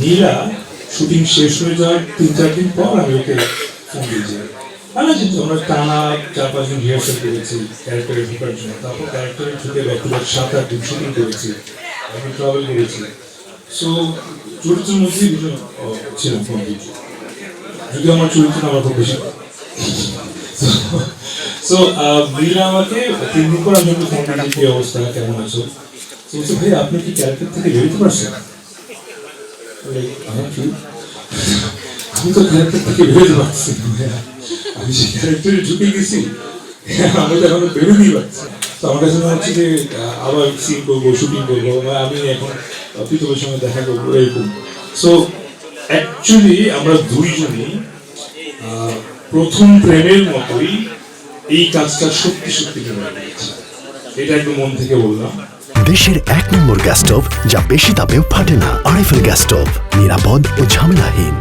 নীলা shooting শেষ হয়ে যাওয়ার 3-4 দিন পর আমি ওকে ফোন দিয়েছি। যেহেতু আমরা টানা 4-5 দিন রিহার্সাল করেছি ক্যারেক্টারে ঢোকার জন্য, তারপর ক্যারেক্টারে ঢুকে ব্যাক 7-8 দিন শুটিং করেছি, আমি ট্রাভেল করেছি। সো চরিত্রের মধ্যেই ছিলাম ফোন দিয়েছি, যদি আমার চরিত্র আমার খুব বেশি। সো নীলা আমাকে 3 দিন পর আমি একটু ফোন দিয়েছি, কি অবস্থা, কেমন আছো? বলছে ভাই আপনি কি ক্যারেক্টার থেকে বেরোতে পারছেন? আমি তো ক্যারেক্টার থেকে বেরোতে পারছি না, আমি সেই ক্যারেক্টারে ঢুকে গেছি, আমি তো এখনো বেরোতেই পারছি। তো আমার কাছে মনে হচ্ছে যে আবার সিন করবো, শুটিং করবো, আমি এখন প্রীতমের সঙ্গে দেখা করবো, এরকম। সো অ্যাকচুয়ালি আমরা দুইজনই প্রথম প্রেমের মতোই এই কাজটা সত্যি সত্যি করে নিয়েছি, এটা একদম মন থেকে বললাম। দেশের 1 নম্বর গ্যাস স্টোভ যা বেশি তাপেও ফাটে না, আরএফএল গ্যাস স্টোভ, নিরাপদ ও ঝামেলাহীন।